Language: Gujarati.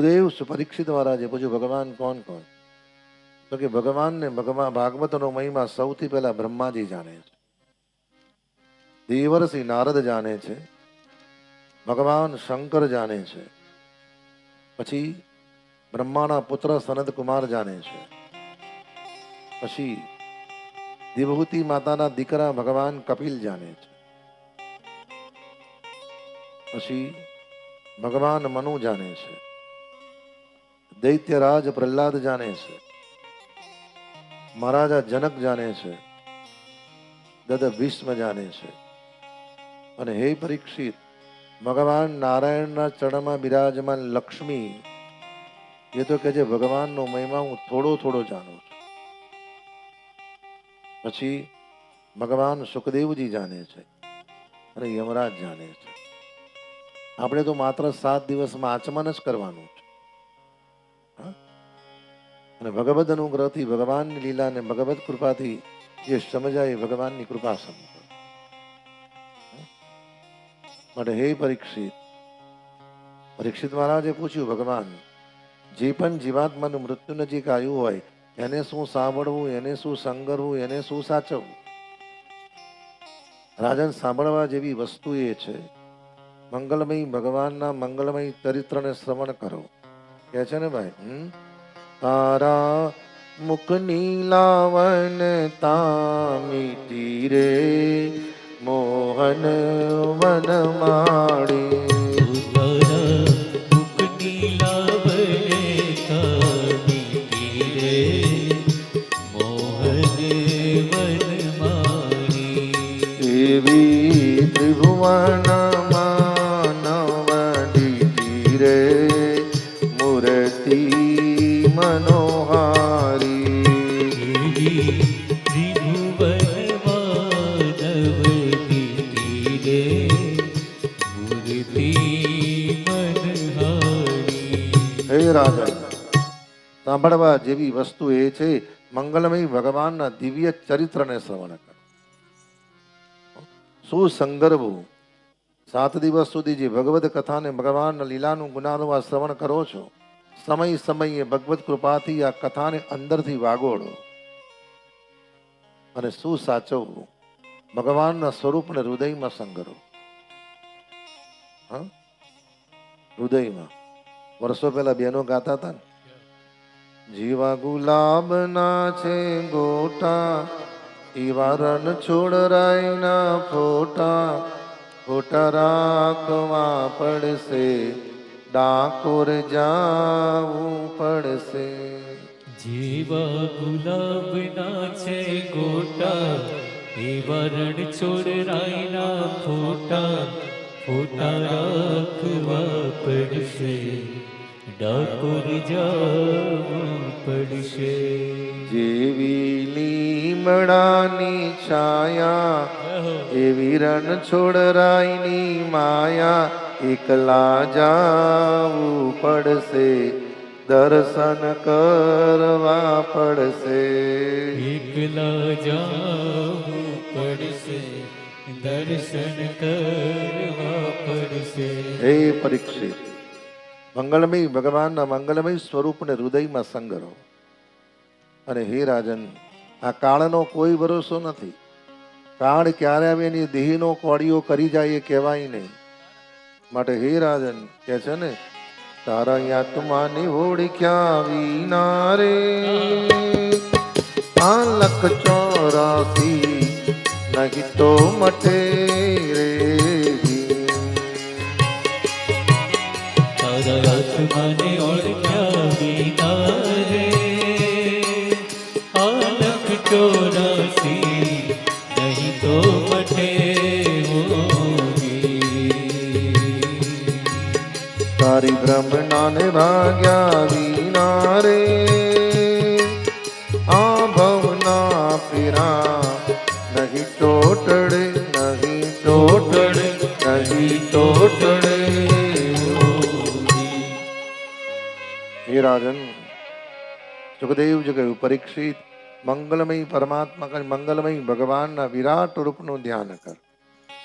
ગુરુદેવ પરીક્ષિત મહારાજે પૂછ્યું ભગવાન કોણ કોણ? તો કે ભગવાન ને ભાગવતનો મહિમા સૌથી પહેલા બ્રહ્માજી જાણે છે, દેવર્ષિ નારદ જાણે છે, ભગવાન શંકર જાણે છે, પછી બ્રહ્માના પુત્ર સનત કુમાર જાણે છે, પછી દેવહૂતિ માતાના દીકરા ભગવાન કપિલ જાણે છે, પછી ભગવાન મનુ જાણે છે, દૈત્યરાજ પ્રહલાદ જાણે છે, મહારાજા જનક જાણે છે, દદ ભીષ્મ જાણે છે, અને હે પરીક્ષિત ભગવાન નારાયણના ચરણમાં બિરાજમાન લક્ષ્મી એ તો કે છે ભગવાનનો મહિમા હું થોડો થોડો જાણું છું. પછી ભગવાન સુખદેવજી જાણે છે અને યમરાજ જાણે છે. આપણે તો માત્ર 7 દિવસમાં આચમન જ કરવાનું છે. અને ભગવદ અનુગ્રહથી ભગવાનની લીલા અને ભગવદ કૃપાથી જે સમજાય ભગવાનની કૃપા સમજો. માટે હે પરીક્ષિત મહારાજે પૂછ્યું ભગવાન જે પણ જીવાત્માનું મૃત્યુ નજીક આવ્યું હોય એને શું સાંભળવું, એને શું સંગરવું, એને શું સાચવવું? રાજન, સાંભળવા જેવી વસ્તુ એ છે મંગલમય ભગવાનના મંગલમય ચરિત્રને શ્રવણ કરો. કે છે ને ભાઈ, તારા મુખની લાવણતા મીઠી રે મોહન વનમાળી. એવી ત્રિભુવન માનવ દીધી રે મૂર્તિ મનોહારી. હે રાજા, સાંભળવા જેવી વસ્તુ એ છે મંગલમય ભગવાનના દિવ્ય ચરિત્રને શ્રવણ કરો. શું સંગરવું? 7 દિવસ સુધી જે ભગવદ કથાને ભગવાનના લીલાનું ગુનાનું આ શ્રવણ કરો છો, સમય સમયે ભગવદ કૃપાથી આ કથાને અંદરથી વાગોળો. અને શું સાચવવું? ભગવાનના સ્વરૂપને હૃદયમાં સંગરો. હૃદયમાં. વર્ષો પહેલા બહેનો ગાતા હતા ને, જીવા ગુલાબના છે ગોટા, એવા રણ છોડરાયના ફોટા, ફોટા રાખવા પડશે, ડાકોર જાવું પડશે. જીવા ગુલાબના છે ગોટા, એવા રણ છોડરાયના ફોટા, ફોટા રાખવા પડશે, ડાકોર જાવું પડશે. જેવી લીમડાની છાયા એવી રણ છોડરાયની માયા, એકલા જાવું પડશે, દર્શન કરવા પડશે. એકલા જાવું પડશે, દર્શન કરવા પડશે. હે પરીક્ષિત, મંગલમય ભગવાનના મંગલમય સ્વરૂપને હૃદયમાં સંગરો. અને હે રાજન, આ કાળનો કોઈ ભરોસો નથી. કાળ ક્યારે આવે એની દેહનો કોળીઓ કરી જાય એ કહેવાય નહીં. માટે હે રાજન કે છે ને, તારા આત્માની ઓળખ્યા વિના રે આ 184 નહીં તો મટે રે. તારા આત્માને ઓળખ્યા વિના રે આ 184 નહીં તો મટે હોગી. તારી બ્રહ્મણાને ભાગ્યા વિના રે આ ભવના પીરા નહીં ટોટડે, નહીં ટોટડે, નહીં ટોટડે. હે રાજન, સુખદેવજી કહ્યું પરીક્ષિત, મંગલમય પરમાત્મા મંગલમય ભગવાનના વિરાટ રૂપનું ધ્યાન કર.